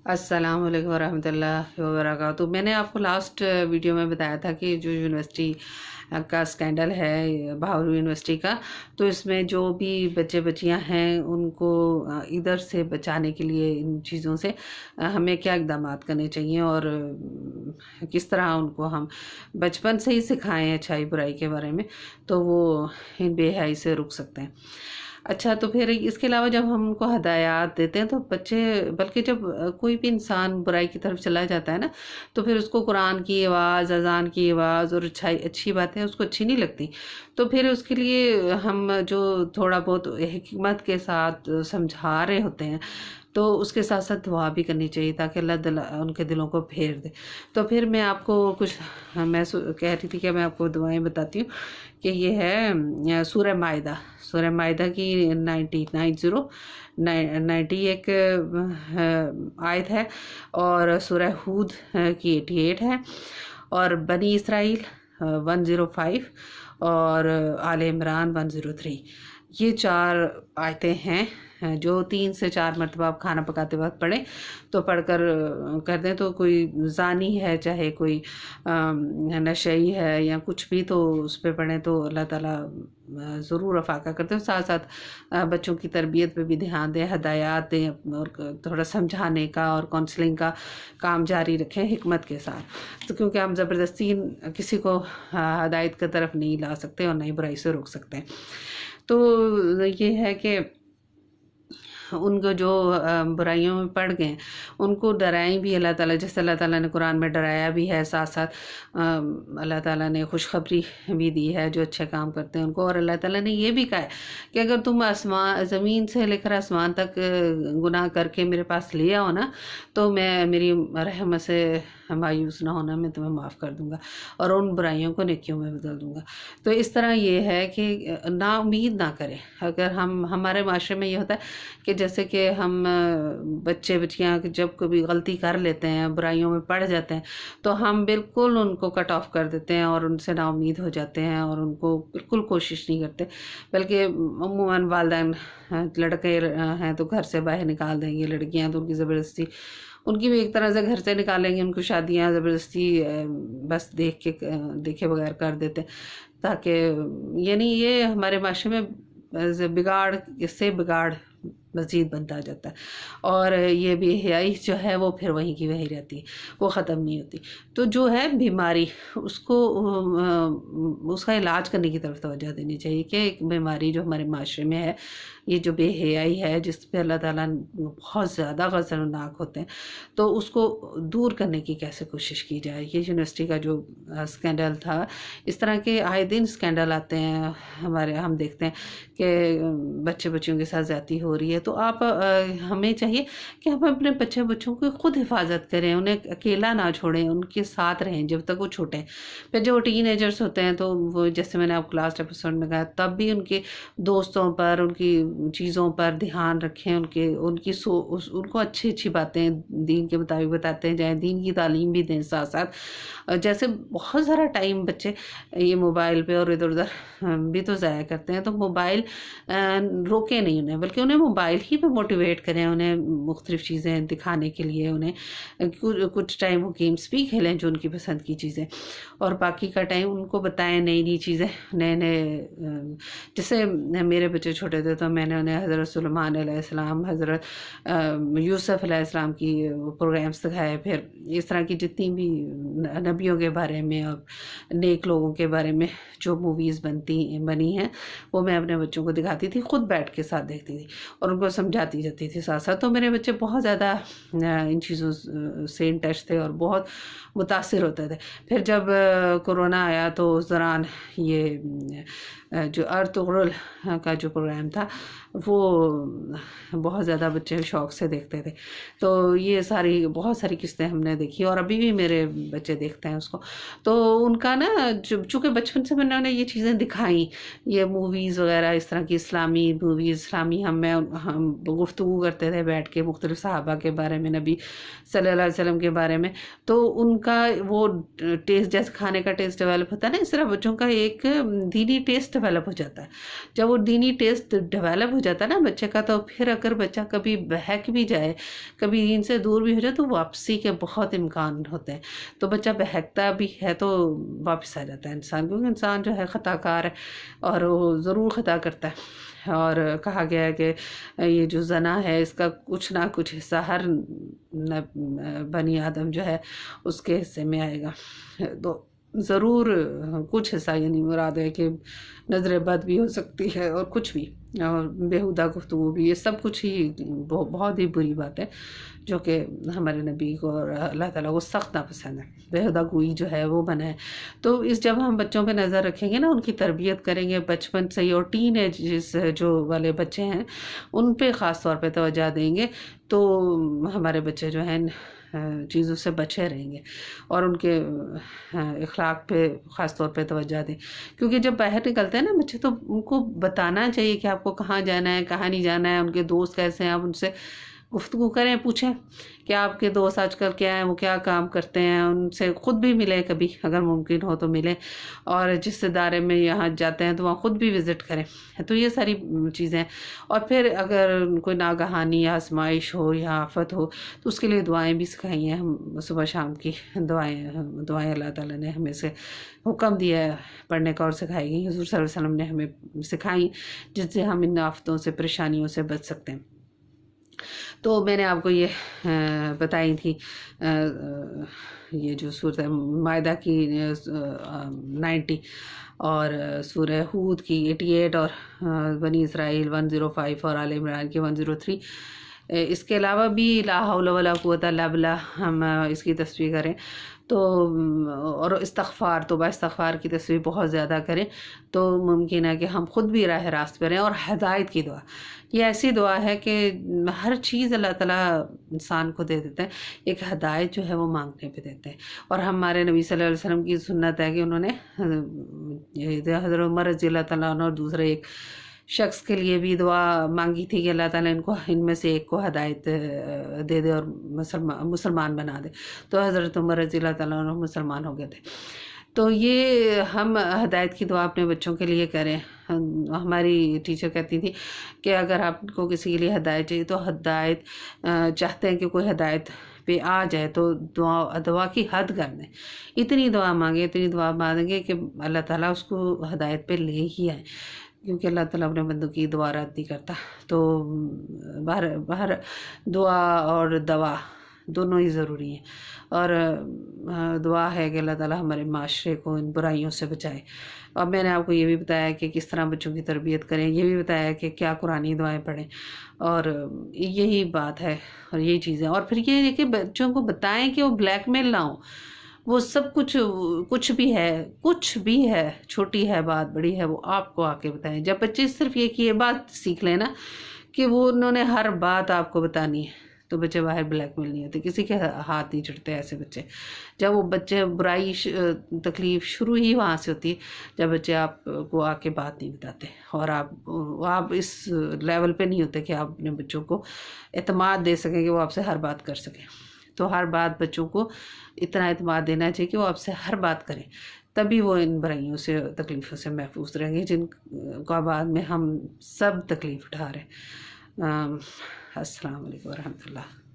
अस्सलाम वालेकुम वरहमतुल्लाहि वबरकातुहू। मैंने आपको लास्ट वीडियो में बताया था कि जो यूनिवर्सिटी का स्कैंडल है बहाउल यूनिवर्सिटी का, तो इसमें जो भी बच्चे बच्चियां हैं उनको इधर से बचाने के लिए इन चीज़ों से हमें क्या इक़दाम करने चाहिए और किस तरह उनको हम बचपन से ही सिखाएं अच्छाई बुराई के बारे में, तो वो इन बेहयाई से रुक सकते हैं। अच्छा, तो फिर इसके अलावा जब हम उनको हदायत देते हैं तो बच्चे, बल्कि जब कोई भी इंसान बुराई की तरफ चला जाता है ना, तो फिर उसको कुरान की आवाज़, अज़ान की आवाज़ और अच्छी बातें उसको अच्छी नहीं लगती। तो फिर उसके लिए हम जो थोड़ा बहुत हिकमत के साथ समझा रहे होते हैं, तो उसके साथ साथ दुआ भी करनी चाहिए ताकि अल्लाह उनके दिलों को फेर दे। तो फिर मैं आपको कुछ कह रही थी कि मैं आपको दुआएं बताती हूँ कि ये है सूरह माइदा की 90 एक आयत है, और सूरह हूद की 88 है, और बनी इसराइल 105, और आले इमरान 103। ये 4 आयतें हैं जो 3 से 4 मरतबा आप खाना पकाते वक्त पढ़ें, तो पढ़कर कर दें तो कोई ज़ानी है, चाहे कोई नशई है या कुछ भी, तो उस पर पढ़ें तो अल्लाह ताला ज़रूर अफाका करते हैं। साथ साथ बच्चों की तरबियत पे भी ध्यान दें, हदायत दें और थोड़ा समझाने का और काउंसलिंग का काम जारी रखें हिकमत के साथ। तो क्योंकि हम ज़बरदस्ती किसी को हदायत की तरफ नहीं ला सकते और नई बुराई से रोक सकते हैं। तो ये है कि उनको जो बुराइयों में पड़ गए उनको डराएं भी अल्लाह ताला, जैसे अल्लाह ताला ने कुरान में डराया भी है, साथ साथ अल्लाह ताला ने खुशखबरी भी दी है जो अच्छे काम करते हैं उनको। और अल्लाह ताला ने ये भी कहा है कि अगर तुम ज़मीन से लेकर आसमान तक गुनाह करके मेरे पास ले आओ ना, तो मैं मेरी रहमत से मायूस ना होना, मैं तुम्हें माफ़ कर दूंगा और उन बुराइयों को नेकियों में बदल दूंगा। तो इस तरह ये है कि ना उम्मीद ना करें। अगर हमारे माशरे में ये होता है कि जैसे कि हम बच्चे बच्चियाँ जब कभी गलती कर लेते हैं, बुराइयों में पड़ जाते हैं, तो हम बिल्कुल उनको कट ऑफ कर देते हैं और उनसे ना उम्मीद हो जाते हैं और उनको बिल्कुल कोशिश नहीं करते। बल्कि अमूमन वालिदैन लड़के हैं तो घर से बाहर निकाल देंगे, लड़कियां तो उनकी ज़बरदस्ती, उनकी भी एक तरह से घर से निकालेंगे, उनको शादियां ज़बरदस्ती बस देखे बगैर कर देते हैं, ताकि यानी ये हमारे माशरे में बिगाड़ मज़ीद बनता जाता है। और ये बेहयाई जो है वो फिर वहीं की वहीं रहती है, वो ख़त्म नहीं होती। तो जो है बीमारी, उसको उसका इलाज करने की तरफ तवज्जो देनी चाहिए कि एक बीमारी जो हमारे माशरे में है, ये जो बेहयाई है जिस पे अल्लाह ताला बहुत ज़्यादा ग़ज़बनाक होते हैं, तो उसको दूर करने की कैसे कोशिश की जाए। ये यूनिवर्सिटी का जो स्कैंडल था, इस तरह के आए दिन स्कैंडल आते हैं हम देखते हैं कि बच्चे बच्चियों के साथ ज़्यादती हो रही है। तो आप हमें चाहिए कि हम अपने बच्चों की खुद हिफाजत करें, उन्हें अकेला ना छोड़ें, उनके साथ रहें जब तक वो छोटे हैं। फिर जो टीनेजर्स होते हैं तो वो, जैसे मैंने आपको लास्ट एपिसोड में कहा, तब भी उनके दोस्तों पर, उनकी चीज़ों पर ध्यान रखें, उनको अच्छी अच्छी बातें दीन के मुताबिक बताते हैं, जाए दीन की तालीम भी दें साथ साथ। जैसे बहुत सारा टाइम बच्चे ये मोबाइल पे और इधर उधर भी तो ज़ाया करते हैं, तो मोबाइल रोके नहीं उन्हें, बल्कि उन्हें मोबाइल ही पे मोटिवेट करें, उन्हें मुख्तलिफ़ चीज़ें दिखाने के लिए, उन्हें कुछ टाइम वो गेम्स भी खेलें जो उनकी पसंद की चीज़ें, और बाकी का टाइम उनको बताएं नई नई चीज़ें, नए जैसे मेरे बच्चे छोटे थे तो मैंने उन्हें हज़रत सुलेमान अलैहिस्सलाम, हज़रत यूसुफ अलैहिस्सलाम की प्रोग्राम्स दिखाए। फिर इस तरह की जितनी भी नबियों के बारे में और नेक लोगों के बारे में जो मूवीज़ बनी हैं, वो मैं अपने बच्चों को दिखाती थी, खुद बैठ के साथ देखती थी और उनको समझाती जाती थी साथ साथ। तो मेरे बच्चे बहुत ज़्यादा इन चीज़ों से इन टच थे और बहुत मुतासिर होते थे। फिर जब कोरोना आया तो उस दौरान ये जो अर्तुगरुल का जो प्रोग्राम था, वो बहुत ज़्यादा बच्चे शौक़ से देखते थे। तो ये बहुत सारी किस्तें हमने देखी और अभी भी मेरे बच्चे देखते हैं उसको। तो उनका ना, चूँकि बचपन से मैंने उन्हें ये चीज़ें दिखाई, ये मूवीज़ वगैरह, इस तरह की इस्लामी मूवीज़, इस्लामी हम गुफ्तगू करते थे बैठ के मुख्तलिफ़ सहाबा के बारे में, नबी सल्लल्लाहु अलैहि वसल्लम के बारे में। तो उनका वो टेस्ट, जैसे खाने का टेस्ट डेवलप होता है ना, इस तरह बच्चों का एक दीनी टेस्ट ڈیولپ ہو جاتا ہے. جب وہ دینی ٹیسٹ ڈیولپ ہو جاتا ہے نا بچے کا، تو پھر اگر بچہ کبھی بہک بھی جائے، کبھی دین سے دور بھی ہو جائے، تو واپسی کے بہت امکان ہوتے ہیں. تو بچہ بہکتا بھی ہے تو واپس آ جاتا ہے انسان، کیونکہ انسان جو ہے خطا کار ہے اور وہ ضرور خطا کرتا ہے. اور کہا گیا ہے کہ یہ جو زنا ہے اس کا کچھ نہ کچھ حصہ ہر بنی آدم جو ہے اس کے حصے میں آئے گا. تو ضرور کچھ حصہ، یعنی مراد ہے کہ نظر بد بھی ہو سکتی ہے اور کچھ بھی، اور بیہودہ گفتگو بھی، یہ سب کچھ ہی بہت ہی بری بات ہے جو کہ ہمارے نبی کو اور اللہ تعالیٰ کو سخت ناپسند ہے. بیہودہ گوئی جو ہے وہ بنا ہے. تو جب ہم بچوں پہ نظر رکھیں گے نا، ان کی تربیت کریں گے بچپن سے ہی، اور ٹین ایج جو والے بچے ہیں ان پہ خاص طور پہ توجہ دیں گے، تو ہمارے بچے جو ہیں چیزوں سے بچے رہیں گے. اور ان کے اخلاق پہ خاص طور پہ توجہ دیں، کیونکہ جب باہر نکلتے ہیں نا بچے، تو ان کو بتانا چاہیے کہ آپ کو کہاں جانا ہے، کہاں نہیں جانا ہے، ان کے دوست کیسے ہیں. آپ ان سے گفتگو کریں، پوچھیں کہ آپ کے دوست آج کل کیا ہیں، وہ کیا کام کرتے ہیں. ان سے خود بھی ملیں، کبھی اگر ممکن ہو تو ملیں، اور جس ادارے میں یہاں جاتے ہیں تو وہاں خود بھی وزٹ کریں. تو یہ ساری چیزیں. اور پھر اگر کوئی ناگہانی یا آزمائش ہو یا آفت ہو تو اس کے لیے دعائیں بھی سکھائی ہیں ہم، صبح شام کی دعائیں اللہ تعالیٰ نے ہمیں سے حکم دیا ہے پڑھنے کا، اور سکھائی گئی. حضور صلی اللہ علیہ وسلم نے ہمیں سکھائی، جس سے ہم ان آفتوں سے، پریشانیوں سے بچ سکتے ہیں. تو میں نے آپ کو یہ بتائی تھی یہ جو سورۃ مائدہ کی 90 اور سورہ ہود کی 88 اور بنی اسرائیل 105 اور آل عمران کی 103. اس کے علاوہ بھی لا حول ولا قوت الا باللہ ہم اس کی تصویر کریں تو، اور استغفار، توبہ استغفار کی تصویر بہت زیادہ کریں، تو ممکن ہے کہ ہم خود بھی راہ راست پہ رہیں. اور ہدایت کی دعا، یہ ایسی دعا ہے کہ ہر چیز اللہ تعالیٰ انسان کو دے دیتے ہیں، ایک ہدایت جو ہے وہ مانگنے پہ دیتے ہیں. اور ہمارے نبی صلی اللہ علیہ وسلم کی سنت ہے کہ انہوں نے حضرت عمر رضی اللہ تعالیٰ عنہ اور دوسرے ایک شخص کے لیے بھی دعا مانگی تھی کہ اللہ تعالیٰ ان میں سے ایک کو ہدایت دے دے اور مسلمان بنا دے. تو حضرت عمر رضی اللہ تعالیٰ عنہ مسلمان ہو گئے تھے. تو یہ ہم ہدایت کی دعا اپنے بچوں کے لیے کریں. ہماری ٹیچر کہتی تھی کہ اگر آپ کو کسی کے لیے ہدایت چاہیے تو ہدایت چاہتے ہیں کہ کوئی ہدایت پہ آ جائے تو دعا کی حد کر دیں، اتنی دعا مانگیں، اتنی دعا مانگیں کہ اللہ تعالیٰ اس کو ہدایت پہ لے ہی آئے، کیونکہ اللہ تعالیٰ اپنے بندوں کی دعا رد نہیں کرتا. تو باہر دعا اور دوا دونوں ہی ضروری ہیں. اور دعا ہے کہ اللہ تعالیٰ ہمارے معاشرے کو ان برائیوں سے بچائے. اور میں نے آپ کو یہ بھی بتایا کہ کس طرح بچوں کی تربیت کریں، یہ بھی بتایا کہ کیا قرآنی دعائیں پڑھیں، اور یہی بات ہے اور یہی چیزیں. اور پھر یہ ہے کہ بچوں کو بتائیں کہ وہ بلیک میل نہ ہو. وہ سب کچھ بھی ہے، چھوٹی ہے بات، بڑی ہے، وہ آپ کو آ کے بتائیں. جب بچے صرف یہ بات سیکھ لیں نا کہ وہ انہوں نے ہر بات آپ کو بتانی ہے، تو بچے باہر بلیک میل نہیں ہوتے، کسی کے ہاتھ نہیں چڑھتے ایسے بچے. جب وہ بچے برائی تکلیف شروع ہی وہاں سے ہوتی ہے جب بچے آپ کو آ کے بات نہیں بتاتے، اور آپ اس لیول پہ نہیں ہوتے کہ آپ اپنے بچوں کو اعتماد دے سکیں کہ وہ آپ سے ہر بات کر سکیں. تو ہر بات بچوں کو اتنا اعتماد دینا چاہیے کہ وہ آپ سے ہر بات کریں، تبھی وہ ان برائیوں سے، تکلیفوں سے محفوظ رہیں گے جن کا بعد میں ہم سب تکلیف اٹھا رہے ہیں. السلام علیکم ورحمۃ اللہ.